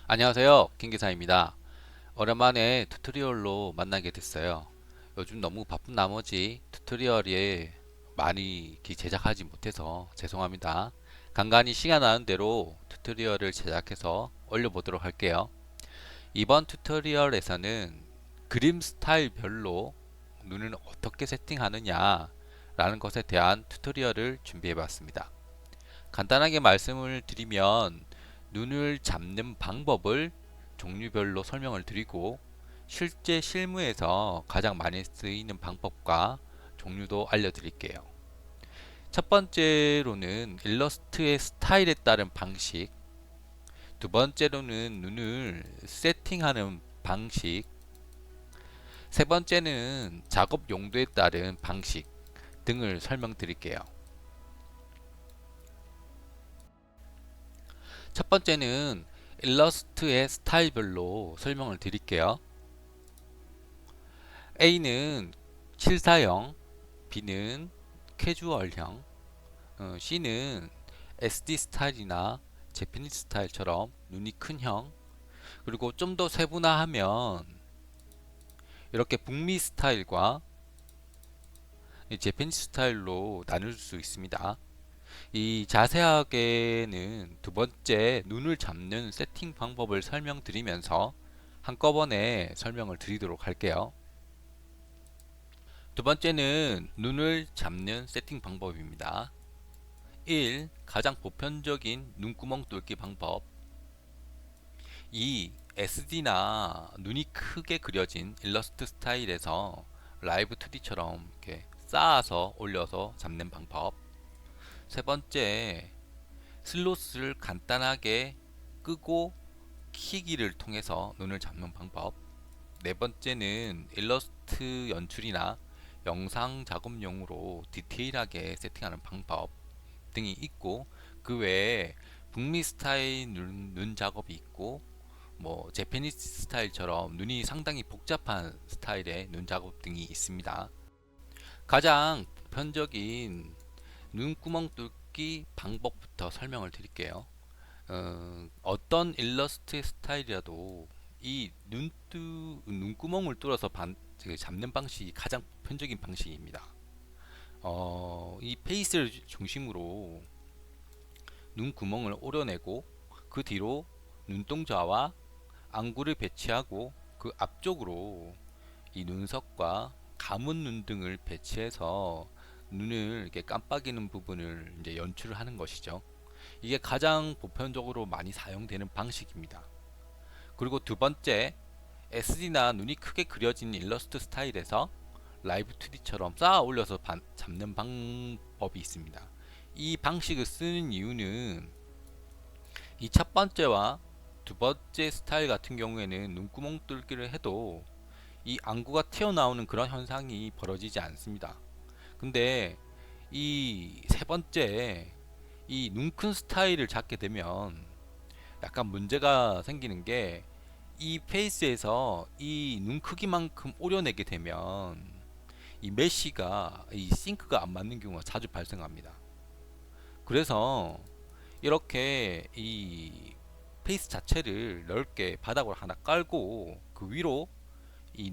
안녕하세요. 김기사입니다. 오랜만에 튜토리얼로 만나게 됐어요. 요즘 너무 바쁜 나머지 튜토리얼에 많이 제작하지 못해서 죄송합니다. 간간히 시간 나는 대로 튜토리얼을 제작해서 올려보도록 할게요. 이번 튜토리얼에서는 그림 스타일별로 눈을 어떻게 세팅하느냐 라는 것에 대한 튜토리얼을 준비해 봤습니다. 간단하게 말씀을 드리면 눈을 잡는 방법을 종류별로 설명을 드리고 실제 실무에서 가장 많이 쓰이는 방법과 종류도 알려드릴게요. 첫 번째로는 일러스트의 스타일에 따른 방식, 두 번째로는 눈을 세팅하는 방식, 세 번째는 작업 용도에 따른 방식 등을 설명드릴게요. 첫 번째는 일러스트의 스타일별로 설명을 드릴게요. A는 실사형, B는 캐주얼형, C는 SD 스타일이나 재패니스 스타일처럼 눈이 큰 형, 그리고 좀 더 세분화하면 이렇게 북미 스타일과 재패니스 스타일로 나눌 수 있습니다. 이 자세하게는 두 번째 눈을 잡는 세팅 방법을 설명드리면서 한꺼번에 설명을 드리도록 할게요. 두 번째는 눈을 잡는 세팅 방법입니다. 1. 가장 보편적인 눈구멍 뚫기 방법. 2. SD나 눈이 크게 그려진 일러스트 스타일에서 라이브 2D처럼 이렇게 쌓아서 올려서 잡는 방법. 세 번째, 슬롯을 간단하게 끄고 키기를 통해서 눈을 잡는 방법. 네 번째는 일러스트 연출이나 영상 작업용으로 디테일하게 세팅하는 방법 등이 있고, 그 외에 북미 스타일 눈 작업이 있고, 뭐 재패니스 스타일처럼 눈이 상당히 복잡한 스타일의 눈 작업 등이 있습니다. 가장 보편적인 눈구멍 뚫기 방법부터 설명을 드릴게요. 어떤 일러스트 스타일이라도 이 눈구멍을 뚫어서 잡는 방식이 가장 보편적인 방식입니다. 이 페이스를 중심으로 눈구멍을 오려내고 그 뒤로 눈동자와 안구를 배치하고 그 앞쪽으로 이 눈썹과 감은 눈 등을 배치해서 눈을 이렇게 깜빡이는 부분을 이제 연출을 하는 것이죠. 이게 가장 보편적으로 많이 사용되는 방식입니다. 그리고 두 번째, SD나 눈이 크게 그려진 일러스트 스타일에서 라이브 2D처럼 쌓아 올려서 잡는 방법이 있습니다. 이 방식을 쓰는 이유는 이 첫 번째와 두 번째 스타일 같은 경우에는 눈구멍 뚫기를 해도 이 안구가 튀어나오는 그런 현상이 벌어지지 않습니다. 근데 이 세 번째, 이 눈 큰 스타일을 잡게 되면 약간 문제가 생기는 게, 이 페이스에서 이 눈 크기만큼 오려내게 되면 이 메쉬가 이 싱크가 안 맞는 경우가 자주 발생합니다. 그래서 이렇게 이 페이스 자체를 넓게 바닥으로 하나 깔고 그 위로 이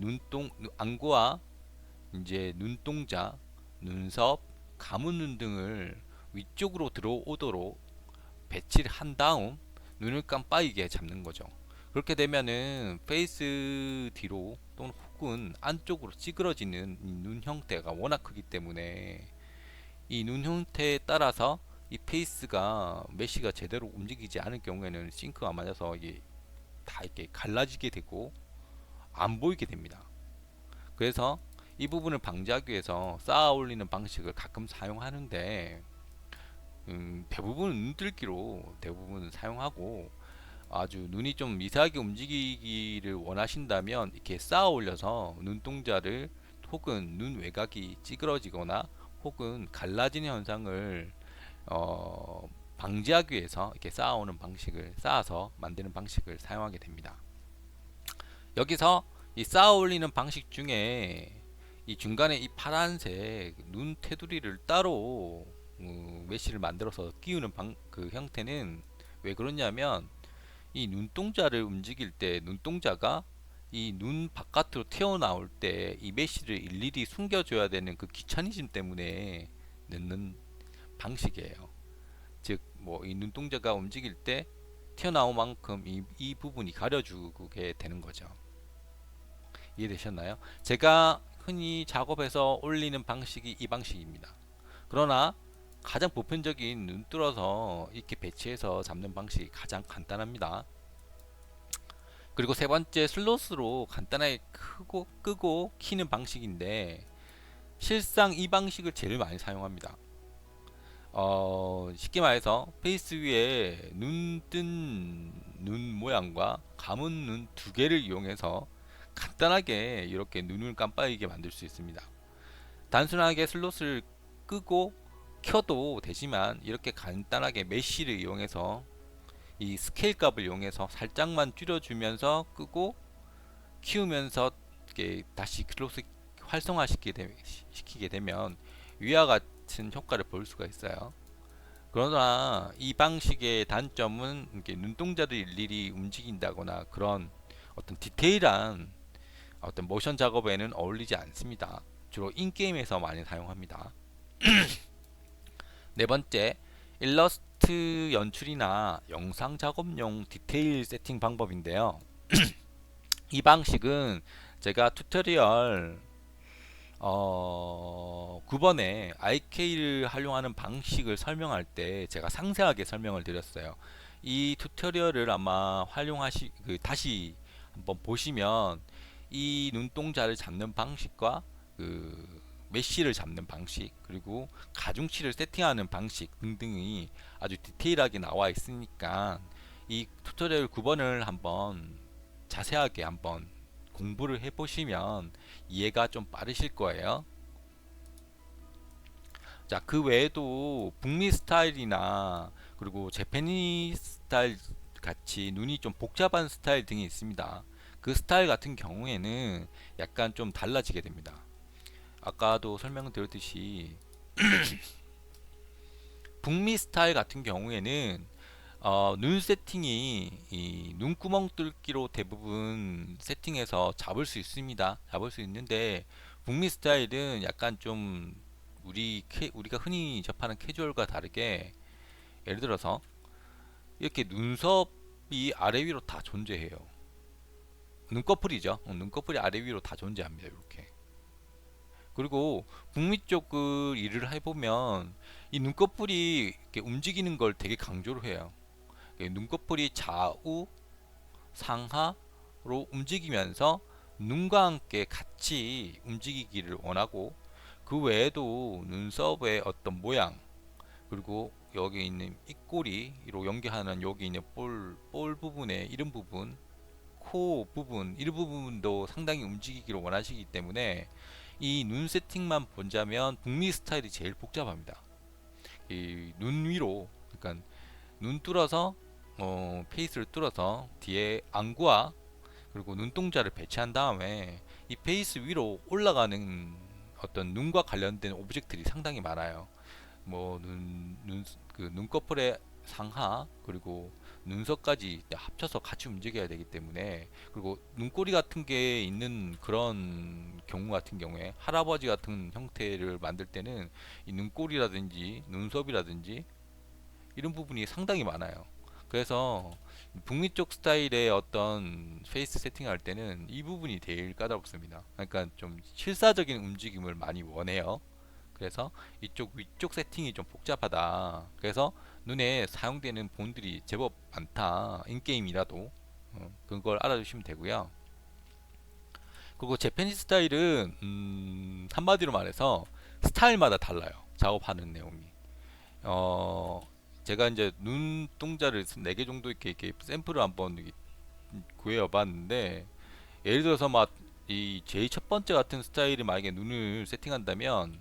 안구와 이제 눈동자, 눈썹, 감은 눈 등을 위쪽으로 들어오도록 배치를 한 다음 눈을 깜빡이게 잡는 거죠. 그렇게 되면은 페이스 뒤로 또는 혹은 안쪽으로 찌그러지는 이 눈 형태가 워낙 크기 때문에 이 눈 형태에 따라서 이 페이스가 메쉬가 제대로 움직이지 않을 경우에는 싱크가 맞아서 이게 다 이렇게 갈라지게 되고 안 보이게 됩니다. 그래서 이 부분을 방지하기 위해서 쌓아 올리는 방식을 가끔 사용하는데, 대부분 눈들기로 대부분 사용하고, 아주 눈이 좀 미세하게 움직이기를 원하신다면 이렇게 쌓아 올려서 눈동자를 혹은 눈 외곽이 찌그러지거나 혹은 갈라지는 현상을 방지하기 위해서 이렇게 쌓아오는 방식을, 쌓아서 만드는 방식을 사용하게 됩니다. 여기서 이 쌓아 올리는 방식 중에 이 중간에 이 파란색 눈 테두리를 따로 메쉬를 만들어서 끼우는 그 형태는 왜 그러냐면, 이 눈동자를 움직일 때 눈동자가 이 눈 바깥으로 튀어나올 때 이 메쉬를 일일이 숨겨줘야 되는 그 귀차니즘 때문에 넣는 방식이에요. 즉, 뭐 이 눈동자가 움직일 때 튀어나올 만큼 이 부분이 가려주게 되는 거죠. 이해되셨나요? 제가 흔히 작업해서 올리는 방식이 이 방식입니다. 그러나 가장 보편적인 눈 뚫어서 이렇게 배치해서 잡는 방식이 가장 간단합니다. 그리고 세 번째, 슬롯으로 간단하게 크고 끄고 키는 방식인데 실상 이 방식을 제일 많이 사용합니다. 쉽게 말해서 페이스 위에 눈 뜬 눈 모양과 감은 눈 두 개를 이용해서 간단하게 이렇게 눈을 깜빡이게 만들 수 있습니다. 단순하게 슬롯을 끄고 켜도 되지만 이렇게 간단하게 메쉬를 이용해서 이 스케일 값을 이용해서 살짝만 줄여주면서 끄고 키우면서 이렇게 다시 슬롯을 시키게 되면 위와 같은 효과를 볼 수가 있어요. 그러나 이 방식의 단점은 이렇게 눈동자를 일일이 움직인다거나 그런 어떤 디테일한 어떤 모션 작업에는 어울리지 않습니다. 주로 인게임에서 많이 사용합니다. 네 번째, 일러스트 연출이나 영상 작업용 디테일 세팅 방법인데요. 이 방식은 제가 튜토리얼 9번에 IK를 활용하는 방식을 설명할 때 제가 상세하게 설명을 드렸어요. 이 튜토리얼을 아마 다시 한번 보시면 이 눈동자를 잡는 방식과 그 메쉬를 잡는 방식 그리고 가중치를 세팅하는 방식 등등이 아주 디테일하게 나와 있으니까 이 튜토리얼 9번을 한번 자세하게 한번 공부를 해보시면 이해가 좀 빠르실 거예요. 자, 그 외에도 북미 스타일이나 그리고 재패니스 스타일 같이 눈이 좀 복잡한 스타일 등이 있습니다. 그 스타일 같은 경우에는 약간 좀 달라지게 됩니다. 아까도 설명드렸듯이 북미 스타일 같은 경우에는 눈 세팅이 이 눈구멍 뚫기로 대부분 세팅해서 잡을 수 있습니다. 잡을 수 있는데 북미 스타일은 약간 좀 우리가 흔히 접하는 캐주얼과 다르게 예를 들어서 이렇게 눈썹이 아래 위로 다 존재해요. 눈꺼풀이죠. 눈꺼풀이 아래 위로 다 존재합니다. 이렇게. 그리고 북미 쪽을 일을 해보면 이 눈꺼풀이 이렇게 움직이는 걸 되게 강조를 해요. 눈꺼풀이 좌우 상하로 움직이면서 눈과 함께 같이 움직이기를 원하고 그 외에도 눈썹의 어떤 모양 그리고 여기 있는 입꼬리로 연결하는 여기 있는 볼 부분의 이런 부분 코 부분 이런 부분도 상당히 움직이기를 원하시기 때문에 이 눈 세팅만 본다면 북미 스타일이 제일 복잡합니다. 이 눈 위로 그러니까 눈 뚫어서 페이스를 뚫어서 뒤에 안구와 그리고 눈동자를 배치한 다음에 이 페이스 위로 올라가는 어떤 눈과 관련된 오브젝트들이 상당히 많아요. 뭐 그 눈꺼풀의 상하 그리고 눈썹까지 합쳐서 같이 움직여야 되기 때문에 그리고 눈꼬리 같은 게 있는 그런 경우 같은 경우에 할아버지 같은 형태를 만들 때는 이 눈꼬리라든지 눈썹이라든지 이런 부분이 상당히 많아요. 그래서 북미 쪽 스타일의 어떤 페이스 세팅할 때는 이 부분이 제일 까다롭습니다. 그러니까 좀 실사적인 움직임을 많이 원해요. 그래서 이쪽 위쪽 세팅이 좀 복잡하다. 그래서 눈에 사용되는 본들이 제법 많다. 인게임이라도 그걸 알아주시면 되고요. 그리고 재패니스 스타일은 한마디로 말해서 스타일마다 달라요. 작업하는 내용이. 어, 제가 이제 눈동자를 4개 정도 이렇게 샘플을 한번 구해와 봤는데 예를 들어서 막 이 제일 첫 번째 같은 스타일이 만약에 눈을 세팅한다면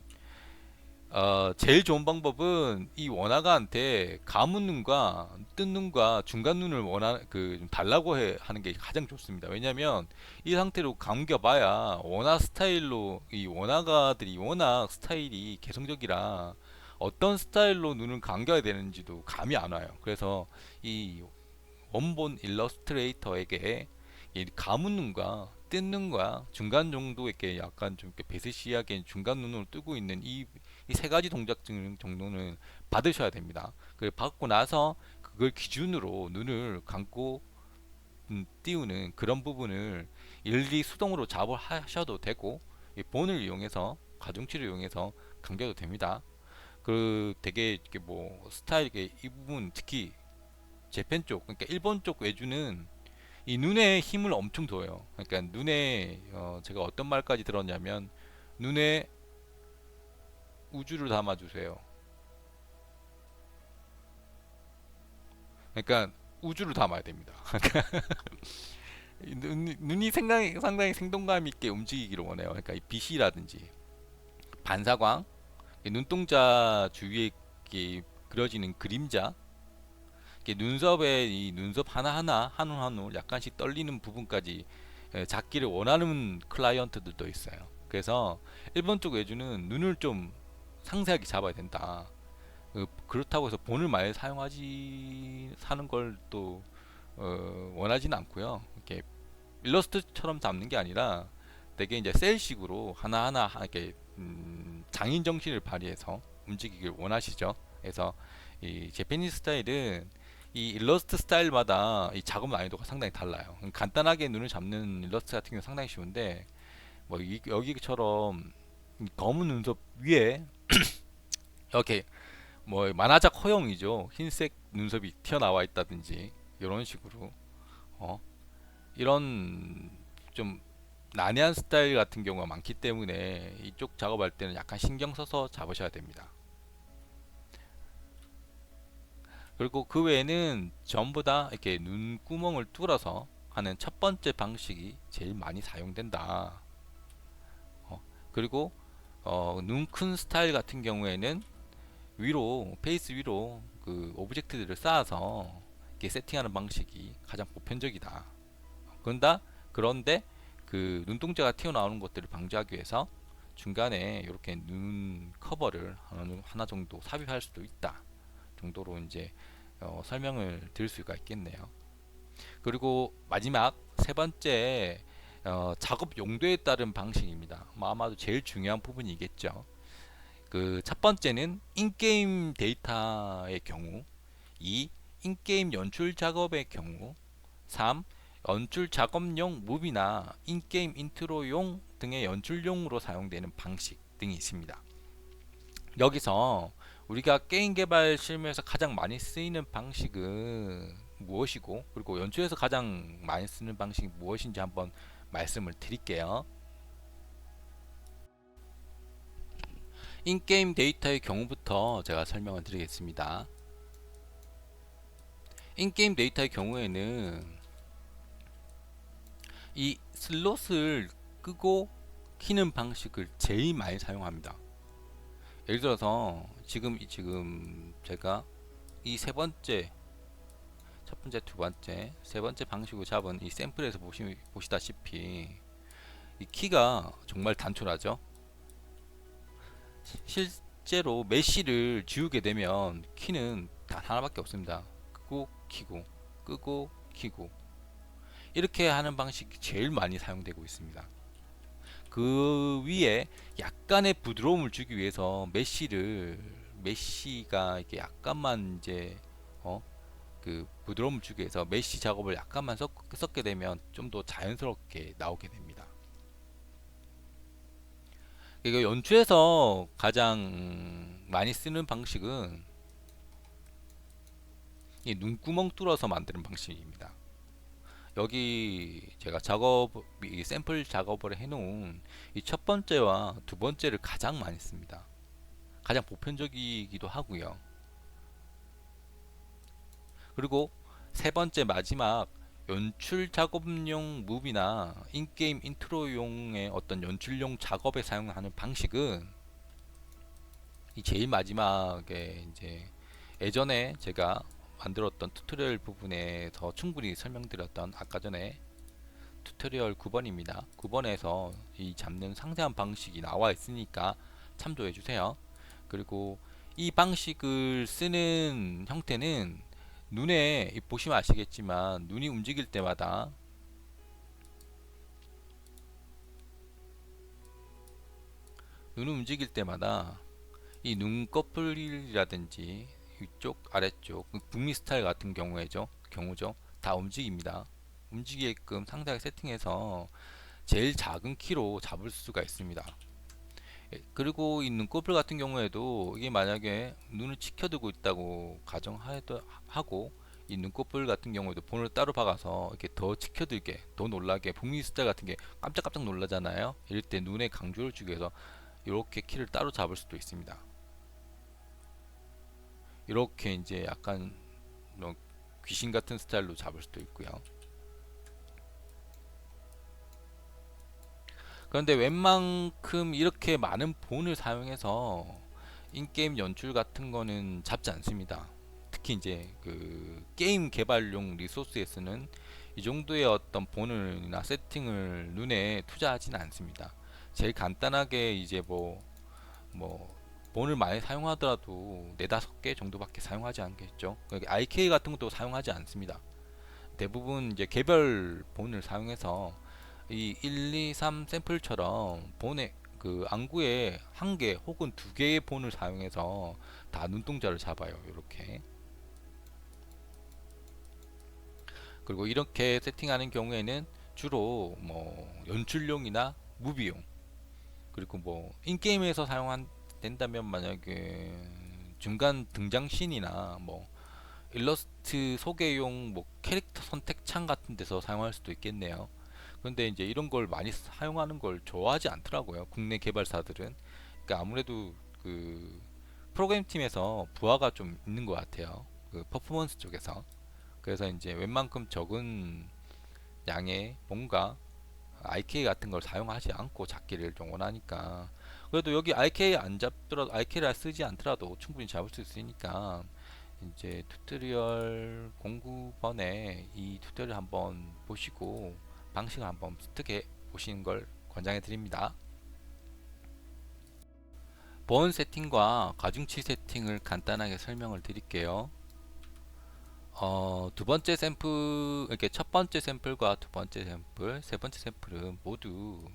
제일 좋은 방법은 이 원화가한테 감은 눈과 뜬 눈과 중간 눈을 좀 달라고 하는 게 가장 좋습니다. 왜냐면 이 상태로 감겨봐야 원화 스타일로 이 원화가들이 워낙 스타일이 개성적이라 어떤 스타일로 눈을 감겨야 되는지도 감이 안 와요. 그래서 이 원본 일러스트레이터에게 이 감은 눈과 뜬 눈과 중간 정도 이렇게 약간 좀 이렇게 베스시하게 중간 눈으로 뜨고 있는 이 세 가지 동작 정도는 받으셔야 됩니다. 그걸 받고 나서 그걸 기준으로 눈을 감고 띄우는 그런 부분을 일일이 수동으로 작업을 하셔도 되고, 이 본을 이용해서 가중치를 이용해서 감겨도 됩니다. 그 되게 이렇게 뭐 스타일 이 부분 특히 재팬 쪽, 그러니까 일본 쪽 외주는 이 눈에 힘을 엄청 줘요. 그러니까 눈에 제가 어떤 말까지 들었냐면 눈에 우주를 담아주세요. 그러니까 우주를 담아야 됩니다. 눈이 상당히 생동감 있게 움직이기를 원해요. 그러니까 이 빛이라든지 반사광, 눈동자 주위에 그려지는 그림자, 눈썹에 이 눈썹 하나하나 한 올 한 올 약간씩 떨리는 부분까지 잡기를 원하는 클라이언트들도 있어요. 그래서 일본 쪽 외주는 눈을 좀 상세하게 잡아야 된다. 그렇다고 해서 본을 많이 사용하지 사는 걸 또 원하지는 않고요. 이렇게 일러스트처럼 잡는 게 아니라 되게 이제 셀식으로 하나하나 이렇게 장인 정신을 발휘해서 움직이길 원하시죠. 그래서 이 재패니스 스타일은 이 일러스트 스타일마다 이 작업 난이도가 상당히 달라요. 간단하게 눈을 잡는 일러스트 같은 경우 상당히 쉬운데 뭐 여기처럼 검은 눈썹 위에 이렇게 뭐 만화작 허용이죠. 흰색 눈썹이 튀어나와 있다든지 이런 식으로 이런 좀 난해한 스타일 같은 경우가 많기 때문에 이쪽 작업할 때는 약간 신경 써서 잡으셔야 됩니다. 그리고 그 외에는 전부 다 이렇게 눈구멍을 뚫어서 하는 첫 번째 방식이 제일 많이 사용된다. 그리고 눈 큰 스타일 같은 경우에는 위로 페이스 위로 그 오브젝트들을 쌓아서 이렇게 세팅하는 방식이 가장 보편적이다. 그런데 그 눈동자가 튀어나오는 것들을 방지하기 위해서 중간에 이렇게 눈 커버를 하나 정도 삽입할 수도 있다 정도로 이제 설명을 드릴 수가 있겠네요. 그리고 마지막 세 번째 작업 용도에 따른 방식입니다. 아마도 제일 중요한 부분이겠죠. 그 첫 번째는 인게임 데이터의 경우, 2. 인게임 연출 작업의 경우, 3. 연출 작업용 무비나 인게임 인트로용 등의 연출용으로 사용되는 방식 등이 있습니다. 여기서 우리가 게임 개발 실무에서 가장 많이 쓰이는 방식은 무엇이고, 그리고 연출에서 가장 많이 쓰는 방식이 무엇인지 한번 말씀을 드릴게요. 인게임 데이터의 경우부터 제가 설명을 드리겠습니다. 인게임 데이터의 경우에는 이 슬롯을 끄고 키는 방식을 제일 많이 사용합니다. 예를 들어서 지금 제가 이 세 번째, 첫 번째, 두 번째, 세 번째 방식으로 잡은 이 샘플에서 보시다시피 이 키가 정말 단촐하죠. 실제로 메쉬를 지우게 되면 키는 단 하나밖에 없습니다. 끄고 키고, 끄고 키고, 이렇게 하는 방식이 제일 많이 사용되고 있습니다. 그 위에 약간의 부드러움을 주기 위해서 메쉬가 이렇게 약간만 이제 그 부드러움을 주기 위해서 메쉬 작업을 약간만 섞게 되면 좀 더 자연스럽게 나오게 됩니다. 이거 연출에서 가장 많이 쓰는 방식은 이 눈구멍 뚫어서 만드는 방식입니다. 여기 제가 이 샘플 작업을 해놓은 이 첫 번째와 두 번째를 가장 많이 씁니다. 가장 보편적이기도 하고요. 그리고 세 번째 마지막 연출 작업용 무비나 인게임 인트로용의 어떤 연출용 작업에 사용하는 방식은 이 제일 마지막에 이제 예전에 제가 만들었던 튜토리얼 부분에서 충분히 설명드렸던 아까 전에 튜토리얼 9번입니다. 9번에서 이 잡는 상세한 방식이 나와 있으니까 참조해 주세요. 그리고 이 방식을 쓰는 형태는 눈에 보시면 아시겠지만 눈이 움직일 때마다 이 눈꺼풀이라든지 위쪽 아래쪽 북미 스타일 같은 경우죠 다 움직입니다. 움직이게끔 상세하게 세팅해서 제일 작은 키로 잡을 수가 있습니다. 그리고 이 눈꺼풀 같은 경우에도 이게 만약에 눈을 치켜두고 있다고 가정하고 이 눈꺼풀 같은 경우에도 본을 따로 박아서 이렇게 더 치켜들게 더 놀라게 북미 스타일 같은 게 깜짝깜짝 놀라잖아요. 이럴 때 눈에 강조를 주기 위해서 이렇게 키를 따로 잡을 수도 있습니다. 이렇게 이제 약간 뭐 귀신 같은 스타일로 잡을 수도 있고요. 그런데 웬만큼 이렇게 많은 본을 사용해서 인게임 연출 같은 거는 잡지 않습니다. 특히 이제 그 게임 개발용 리소스에서는 이 정도의 어떤 본이나 세팅을 눈에 투자하지는 않습니다. 제일 간단하게 이제 뭐 본을 많이 사용하더라도 네다섯 개 정도밖에 사용하지 않겠죠. IK 같은 것도 사용하지 않습니다. 대부분 이제 개별 본을 사용해서 이 1, 2, 3 샘플처럼 본의 그 안구에 한 개 혹은 두 개의 본을 사용해서 다 눈동자를 잡아요. 이렇게. 그리고 이렇게 세팅하는 경우에는 주로 뭐 연출용이나 무비용 그리고 뭐 인게임에서 된다면 만약에 중간 등장씬이나 뭐 일러스트 소개용 뭐 캐릭터 선택창 같은 데서 사용할 수도 있겠네요. 그런데 이제 이런 걸 많이 사용하는 걸 좋아하지 않더라고요. 국내 개발사들은. 그러니까 아무래도 그 프로그램 팀에서 부하가 좀 있는 것 같아요. 그 퍼포먼스 쪽에서. 그래서 이제 웬만큼 적은 양의 뭔가 IK 같은 걸 사용하지 않고 잡기를 좀 원하니까 그래도 여기 IK 안 잡더라도 IK를 쓰지 않더라도 충분히 잡을 수 있으니까 이제 튜토리얼 공구번에 이 튜토리얼 한번 보시고 방식을 한번 습득해 보시는 걸 권장해 드립니다. 본 세팅과 가중치 세팅을 간단하게 설명을 드릴게요. 두 번째 샘플, 이렇게 첫 번째 샘플과 두 번째 샘플, 세 번째 샘플은 모두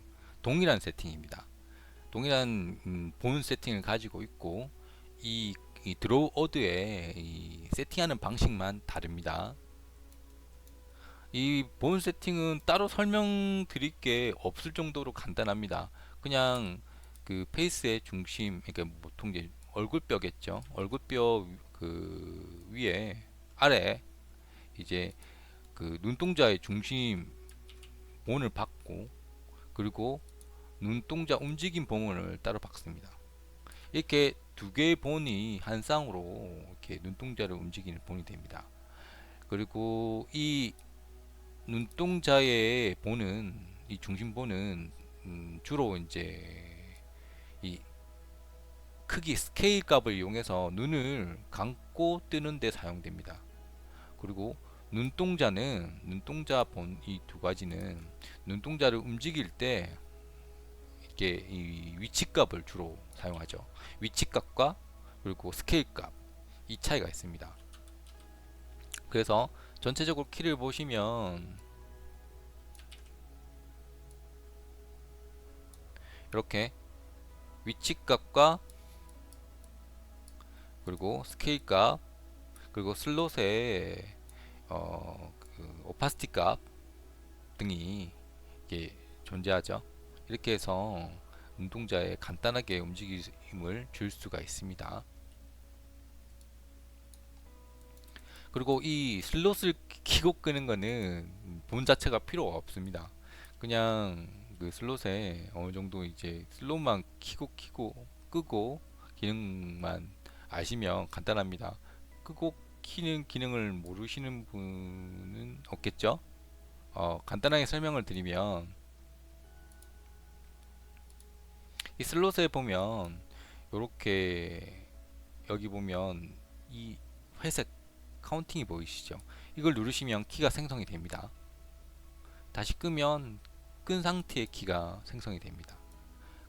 동일한 세팅입니다. 동일한 본 세팅을 가지고 있고 이 드로우 오드의 이 세팅하는 방식만 다릅니다. 이 본 세팅은 따로 설명드릴 게 없을 정도로 간단합니다. 그냥 그 페이스의 중심, 그러니까 보통 이제 얼굴뼈겠죠. 얼굴뼈 그 위에 아래 이제 그 눈동자의 중심 본을 박고 그리고 눈동자 움직임 부분을 따로 박습니다. 이렇게 두 개의 본이 한 쌍으로 이렇게 눈동자를 움직이는 본이 됩니다. 그리고 이 눈동자의 본은 이 중심본은 주로 이제 이 크기 스케일 값을 이용해서 눈을 감고 뜨는 데 사용됩니다. 그리고 눈동자 본 이 두 가지는 눈동자를 움직일 때 이게 이 위치값을 주로 사용하죠. 위치값과 그리고 스케일값 이 차이가 있습니다. 그래서 전체적으로 키를 보시면 이렇게 위치값과 그리고 스케일값 그리고 슬롯의 그 오파시티 값 등이 이게 존재하죠. 이렇게 해서 눈동자에 간단하게 움직임을 줄 수가 있습니다. 그리고 이 슬롯을 키고 끄는 거는 본 자체가 필요가 없습니다. 그냥 그 슬롯에 어느 정도 이제 슬롯만 키고 끄고 기능만 아시면 간단합니다. 끄고 키는 기능을 모르시는 분은 없겠죠? 간단하게 설명을 드리면 이 슬롯에 보면 이렇게 여기 보면 이 회색 카운팅이 보이시죠? 이걸 누르시면 키가 생성이 됩니다. 다시 끄면 끈 상태의 키가 생성이 됩니다.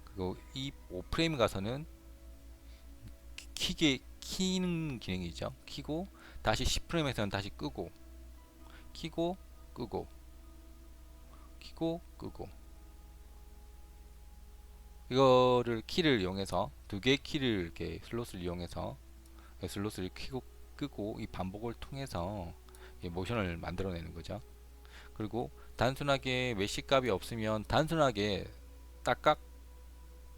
그리고 이 5프레임 가서는 키는 기능이죠. 키고 다시 10프레임에서는 다시 끄고 키고 끄고 키고 끄고, 이거를 키를 이용해서 두 개의 키를 이렇게 슬롯을 이용해서 슬롯을 키고 끄고 이 반복을 통해서 이 모션을 만들어내는 거죠. 그리고 단순하게 메시 값이 없으면 단순하게 딸깍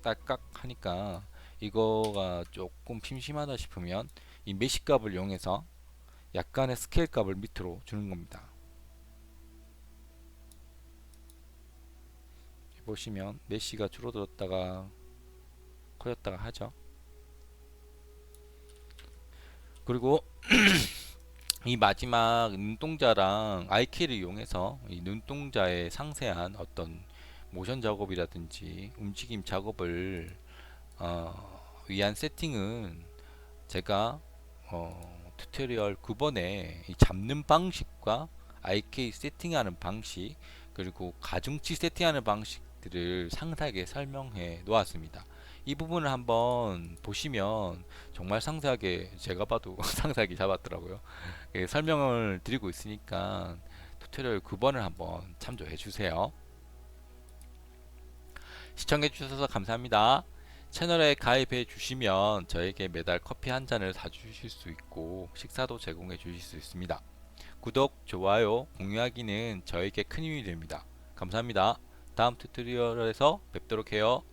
딸깍 하니까 이거가 조금 심심하다 싶으면 이 메시 값을 이용해서 약간의 스케일 값을 밑으로 주는 겁니다. 보시면 메시가 줄어들었다가 커졌다가 하죠. 그리고 이 마지막 눈동자랑 아이키를 이용해서 이 눈동자의 상세한 어떤 모션 작업이라든지 움직임 작업을 위한 세팅은 제가 튜토리얼 9번에 이 잡는 방식과 IK 세팅하는 방식, 그리고 가중치 세팅하는 방식들을 상세하게 설명해 놓았습니다. 이 부분을 한번 보시면 정말 상세하게, 제가 봐도 상세하게 잡았더라고요. 예, 설명을 드리고 있으니까 튜토리얼 9번을 한번 참조해 주세요. 시청해 주셔서 감사합니다. 채널에 가입해 주시면 저에게 매달 커피 한 잔을 사주실 수 있고 식사도 제공해 주실 수 있습니다. 구독, 좋아요, 공유하기는 저에게 큰 힘이 됩니다. 감사합니다. 다음 튜토리얼에서 뵙도록 해요.